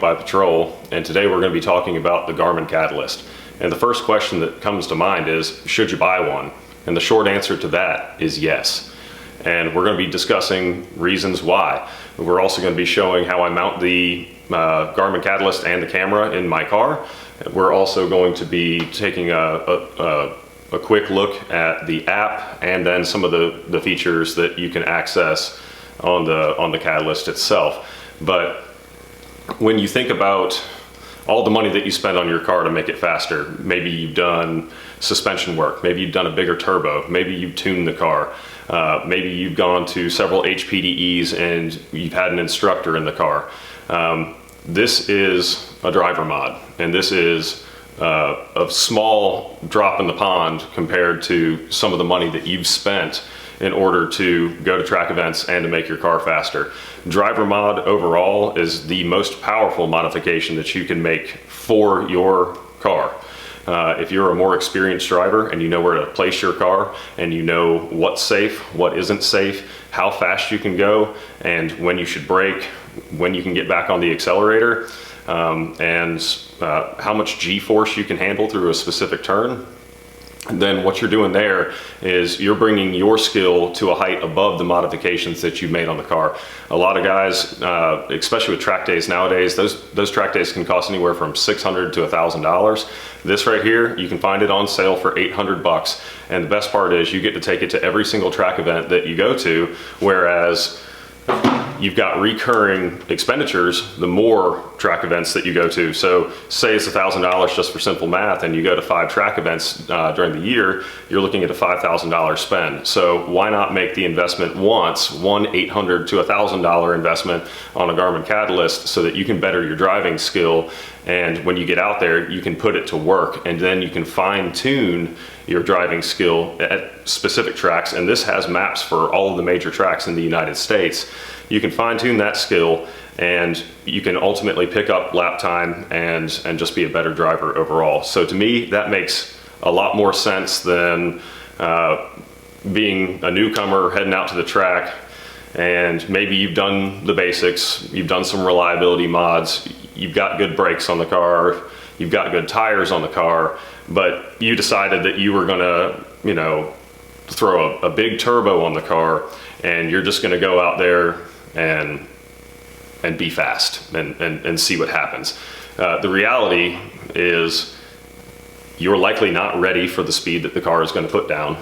PointByPatrol, and today we're going to be talking about the Garmin Catalyst. And the first question that comes to mind is, should you buy one? And the short answer to that is yes. And we're going to be discussing reasons why. We're also going to be showing how I mount the Garmin Catalyst and the camera in my car. We're also going to be taking a quick look at the app and then some of the features that you can access on the Catalyst itself. But when you think about all the money that you spend on your car to make it faster, maybe you've done suspension work, maybe you've done a bigger turbo, maybe you've tuned the car, maybe you've gone to several HPDEs and you've had an instructor in the car. This is a driver mod, and this is a small drop in the pond compared to some of the money that you've spent in order to go to track events and to make your car faster. Driver mod overall is the most powerful modification that you can make for your car. If you're a more experienced driver and you know where to place your car and you know what's safe, what isn't safe, how fast you can go, and when you should brake, when you can get back on the accelerator, and how much G-force you can handle through a specific turn, then what you're doing there is you're bringing your skill to a height above the modifications that you've made on the car. A lot of guys, especially with track days nowadays, those track days can cost anywhere from $600 to $1,000. This right here, you can find it on sale for 800 bucks. And the best part is you get to take it to every single track event that you go to, whereas you've got recurring expenditures the more track events that you go to. So say it's $1,000 just for simple math, and you go to 5 track events during the year, you're looking at a $5,000 spend. So why not make the investment once, one $800 to $1,000 investment on a Garmin Catalyst, so that you can better your driving skill, and when you get out there, you can put it to work, and then you can fine tune your driving skill at specific tracks. And this has maps for all of the major tracks in the United States. You can fine tune that skill, and you can ultimately pick up lap time and just be a better driver overall. So to me, that makes a lot more sense than being a newcomer heading out to the track, and maybe you've done the basics, you've done some reliability mods, you've got good brakes on the car, you've got good tires on the car, but you decided that you were gonna, throw a big turbo on the car, and you're just gonna go out there and be fast and see what happens. The reality is you're likely not ready for the speed that the car is going to put down.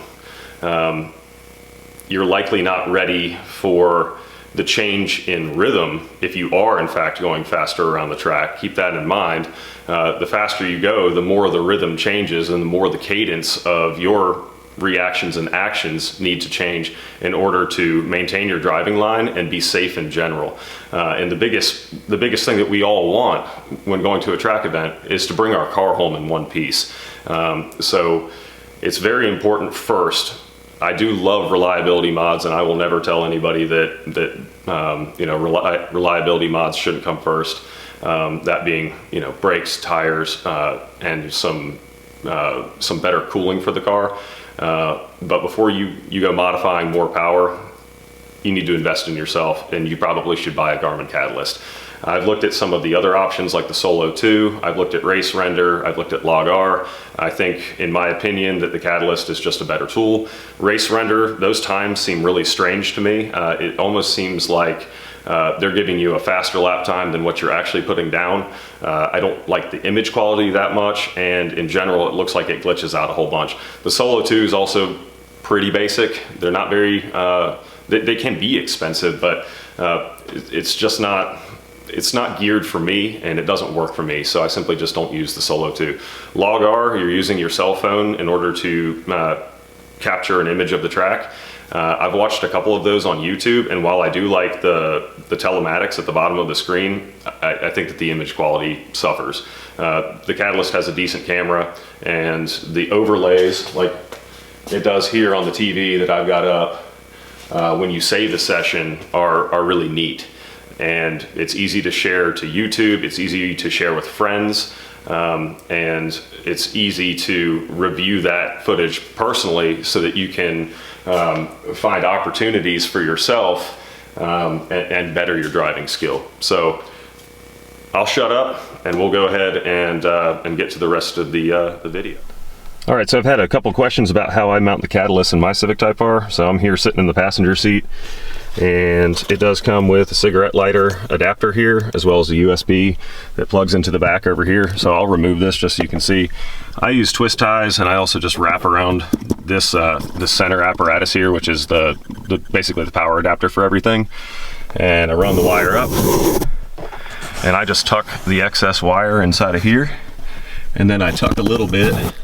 You're likely not ready for the change in rhythm if you are in fact going faster around the track. Keep that in mind. The faster you go, the more the rhythm changes and the more the cadence of your reactions and actions need to change in order to maintain your driving line and be safe in general. And the biggest thing that we all want when going to a track event is to bring our car home in one piece. So it's very important first. I do love reliability mods, and I will never tell anybody that reliability mods shouldn't come first. That being, brakes, tires, and some better cooling for the car. But before you go modifying more power, you need to invest in yourself, and you probably should buy a Garmin Catalyst. I've looked at some of the other options like the Solo 2, I've looked at Race Render, I've looked at Log R. I think, in my opinion, that the Catalyst is just a better tool. Race Render, those times seem really strange to me. It almost seems like they're giving you a faster lap time than what you're actually putting down. I don't like the image quality that much, and in general it looks like it glitches out a whole bunch. The Solo 2 is also pretty basic. They're not very, they can be expensive, but it's not geared for me, and it doesn't work for me, so I simply just don't use the Solo 2. Log R, you're using your cell phone in order to capture an image of the track. I've watched a couple of those on YouTube, and while I do like the telematics at the bottom of the screen, I think that the image quality suffers. The Catalyst has a decent camera, and the overlays, like it does here on the TV that I've got up, when you save the session, are really neat. And it's easy to share to YouTube, it's easy to share with friends, and it's easy to review that footage personally so that you can find opportunities for yourself and better your driving skill. So I'll shut up and we'll go ahead and get to the rest of the video. All right, so I've had a couple questions about how I mount the Catalyst in my Civic Type R. So I'm here sitting in the passenger seat, and it does come with a cigarette lighter adapter here, as well as a USB that plugs into the back over here. So I'll remove this just so you can see. I use twist ties, and I also just wrap around this this center apparatus here, which is basically the power adapter for everything. And I run the wire up, and I just tuck the excess wire inside of here, and then I tuck a little bit.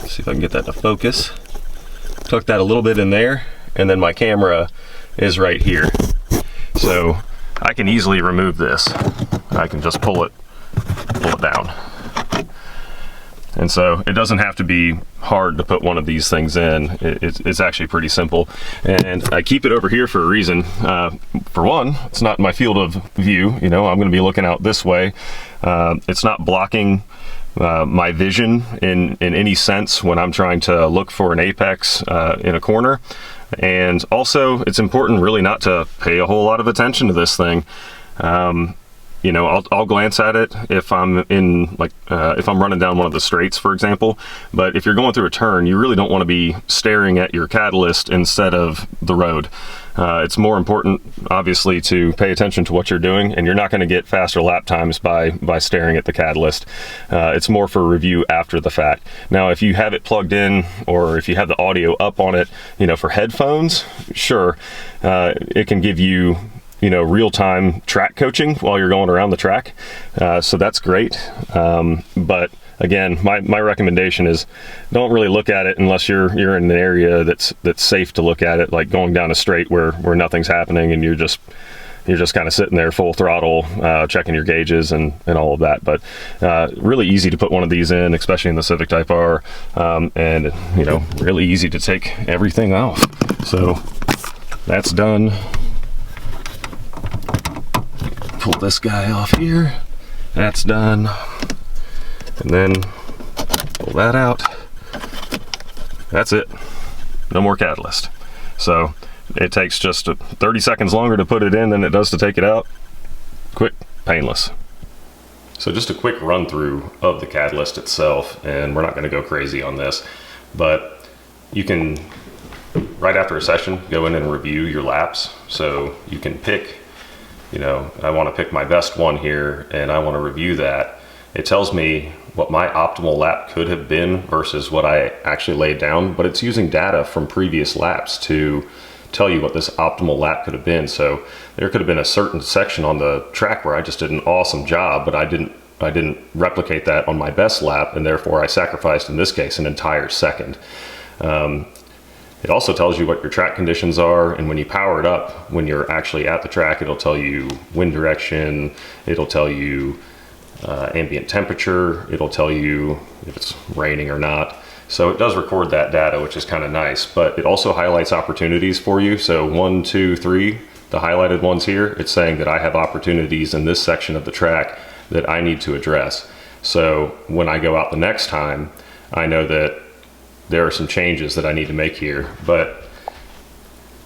See if I can get that to focus. Tuck that a little bit in there, and then my camera is right here. So I can easily remove this. I can just pull it down. And so it doesn't have to be hard to put one of these things in. It's actually pretty simple. And I keep it over here for a reason. For one, it's not my field of view. You know, I'm gonna be looking out this way. It's not blocking my vision in any sense when I'm trying to look for an apex in a corner. And also, it's important really not to pay a whole lot of attention to this thing. You know, I'll glance at it if I'm in, like, if I'm running down one of the straights, for example. But if you're going through a turn, you really don't want to be staring at your Catalyst instead of the road. It's more important, obviously, to pay attention to what you're doing, and you're not going to get faster lap times by staring at the Catalyst. It's more for review after the fact. Now, if you have it plugged in, or if you have the audio up on it, you know, for headphones, sure, it can give you, you know, real-time track coaching while you're going around the track. So that's great. But again, my recommendation is don't really look at it unless you're in an area that's safe to look at it, like going down a straight where nothing's happening and you're just kind of sitting there full throttle, checking your gauges and all of that. But really easy to put one of these in, especially in the Civic Type R, and you know, really easy to take everything off. So that's done. Pull this guy off here. That's done. And then pull that out. That's it. No more Catalyst. So it takes just 30 seconds longer to put it in than it does to take it out. Quick, painless. So just a quick run through of the Catalyst itself, and we're not going to go crazy on this, but you can, right after a session, go in and review your laps. So you can pick, you know, I want to pick my best one here and I want to review that. It tells me what my optimal lap could have been versus what I actually laid down, but it's using data from previous laps to tell you what this optimal lap could have been. So there could have been a certain section on the track where I just did an awesome job, but I didn't replicate that on my best lap, and therefore I sacrificed, in this case, an entire second. It also tells you what your track conditions are, and when you power it up, when you're actually at the track, it'll tell you wind direction, it'll tell you ambient temperature, it'll tell you if it's raining or not. So it does record that data, which is kind of nice, but it also highlights opportunities for you. So 1, 2, 3, the highlighted ones here, it's saying that I have opportunities in this section of the track that I need to address. So when I go out the next time, I know that there are some changes that I need to make here, but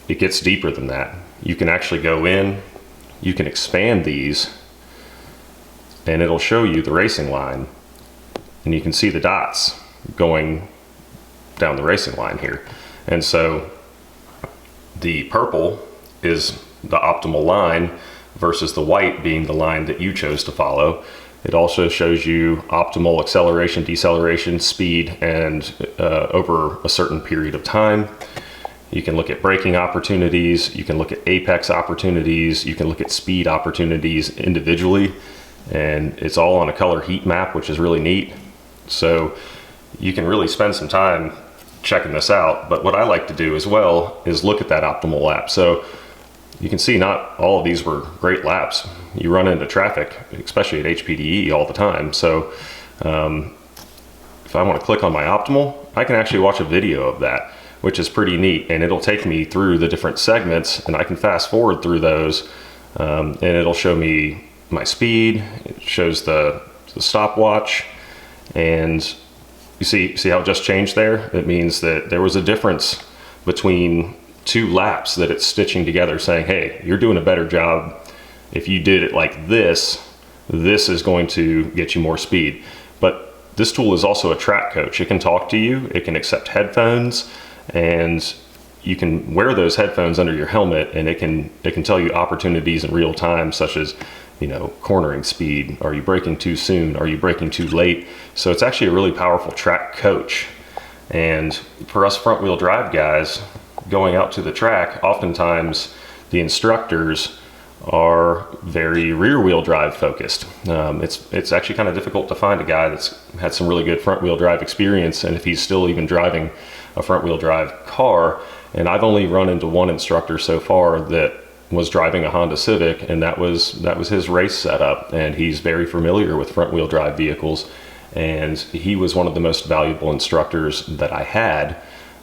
it gets deeper than that. You can actually go in, you can expand these, and it'll show you the racing line, and you can see the dots going down the racing line here. And so the purple is the optimal line versus the white being the line that you chose to follow. It also shows you optimal acceleration, deceleration, speed, and over a certain period of time. You can look at braking opportunities, you can look at apex opportunities, you can look at speed opportunities individually, and it's all on a color heat map, which is really neat. So you can really spend some time checking this out. But what I like to do as well is look at that optimal lap. So you can see not all of these were great laps. You run into traffic, especially at HPDE, all the time. So if I want to click on my optimal, I can actually watch a video of that, which is pretty neat. And it'll take me through the different segments, and I can fast forward through those, and it'll show me my speed. It shows the stopwatch, and you see how it just changed there? It means that there was a difference between 2 laps that it's stitching together, saying, hey, you're doing a better job if you did it like this this is going to get you more speed. But this tool is also a track coach. It can talk to you, it can accept headphones, and you can wear those headphones under your helmet, and it can tell you opportunities in real time, such as, you know, cornering speed. Are you braking too soon? Are you braking too late? So it's actually a really powerful track coach. And for us front wheel drive guys going out to the track, oftentimes the instructors are very rear wheel drive focused. It's actually kind of difficult to find a guy that's had some really good front wheel drive experience, and if he's still even driving a front wheel drive car. And I've only run into one instructor so far that was driving a Honda Civic, and that was his race setup, and he's very familiar with front wheel drive vehicles, and he was one of the most valuable instructors that I had.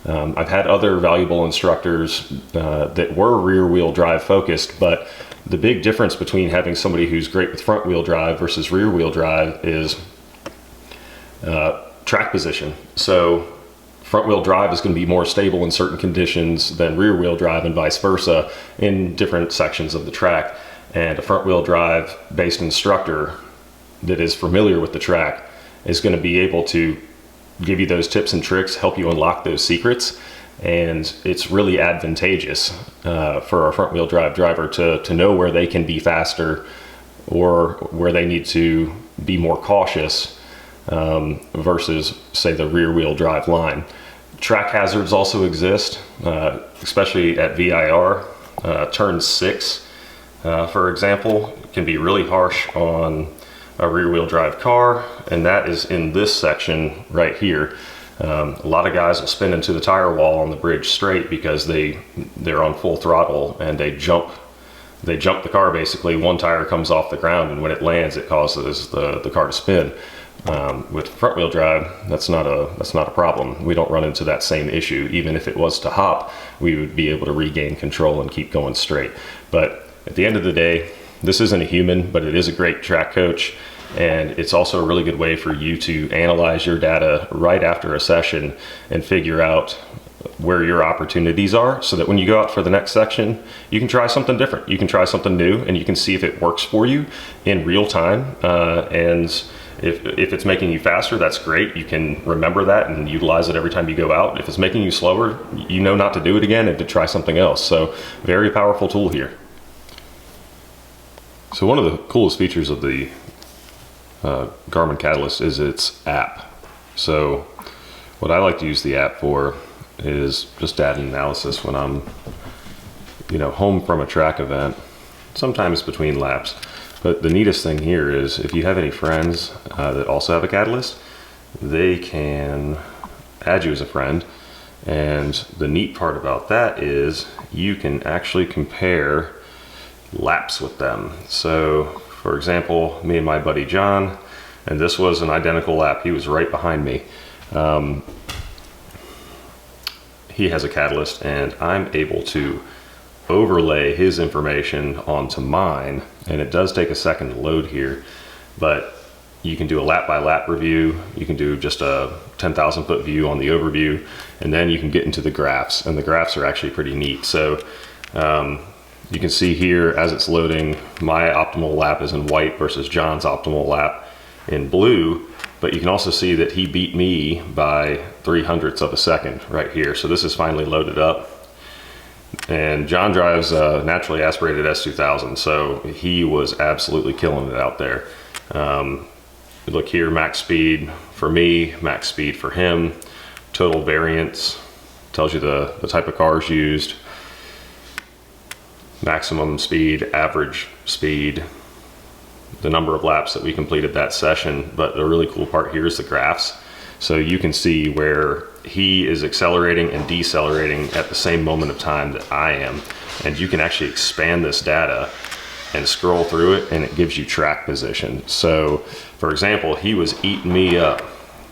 I've had other valuable instructors that were rear wheel drive focused, but the big difference between having somebody who's great with front wheel drive versus rear wheel drive is track position. So front wheel drive is going to be more stable in certain conditions than rear wheel drive, and vice versa in different sections of the track. And a front wheel drive based instructor that is familiar with the track is going to be able to give you those tips and tricks, help you unlock those secrets. And it's really advantageous for a front wheel drive driver to know where they can be faster or where they need to be more cautious versus, say, the rear wheel drive line. Track hazards also exist, especially at VIR. Turn 6, for example, can be really harsh on a rear wheel drive car, and that is in this section right here. A lot of guys will spin into the tire wall on the bridge straight because they're on full throttle and they jump the car. Basically, one tire comes off the ground, and when it lands, it causes the car to spin. With front wheel drive, that's not a problem. We don't run into that same issue. Even if it was to hop, we would be able to regain control and keep going straight. But at the end of the day, this isn't a human, but it is a great track coach. And it's also a really good way for you to analyze your data right after a session and figure out where your opportunities are, so that when you go out for the next section, you can try something different. You can try something new, and you can see if it works for you in real time. And if it's making you faster, that's great. You can remember that and utilize it every time you go out. If it's making you slower, you know not to do it again and to try something else. So very powerful tool here. So one of the coolest features of the Garmin Catalyst is its app. So what I like to use the app for is just data analysis when I'm, home from a track event, sometimes between laps. But the neatest thing here is if you have any friends that also have a Catalyst, they can add you as a friend. And the neat part about that is you can actually compare laps with them. So for example, me and my buddy John, and this was an identical lap. He was right behind me. He has a Catalyst, and I'm able to overlay his information onto mine, and it does take a second to load here, but you can do a lap by lap review. You can do just a 10,000 foot view on the overview, and then you can get into the graphs, and the graphs are actually pretty neat. So you can see here as it's loading, my optimal lap is in white versus John's optimal lap in blue, but you can also see that he beat me by 0.03 of a second right here. So this is finally loaded up. And John drives a naturally aspirated S2000, so he was absolutely killing it out there. Look here, max speed for me, max speed for him, total variance, tells you the type of cars used, maximum speed, average speed, the number of laps that we completed that session. But the really cool part here is the graphs. So you can see where he is accelerating and decelerating at the same moment of time that I am. And you can actually expand this data and scroll through it, and it gives you track position. So for example, he was eating me up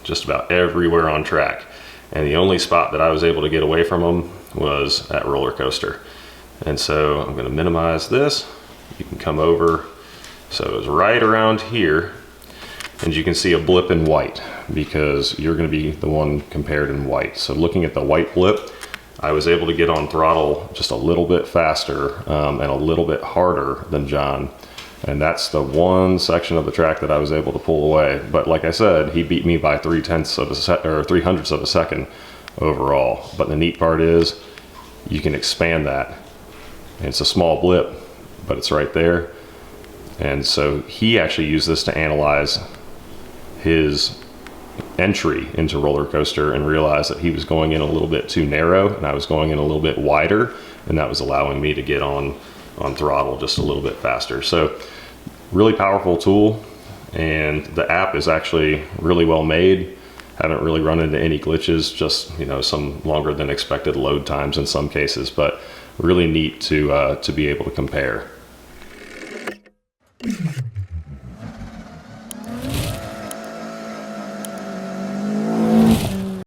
just about everywhere on track. And the only spot that I was able to get away from him was at roller coaster. And so I'm gonna minimize this. You can come over. So it was right around here, and you can see a blip in white because you're gonna be the one compared in white. So looking at the white blip, I was able to get on throttle just a little bit faster and a little bit harder than John. And that's the one section of the track that I was able to pull away. But like I said, he beat me by 3/300ths of a second overall. But the neat part is you can expand that. It's a small blip, but it's right there. And so he actually used this to analyze his entry into roller coaster and realized that he was going in a little bit too narrow and I was going in a little bit wider, and that was allowing me to get on throttle just a little bit faster. So really powerful tool, and the app is actually really well made. Haven't really run into any glitches, just some longer than expected load times in some cases, but really neat to be able to compare.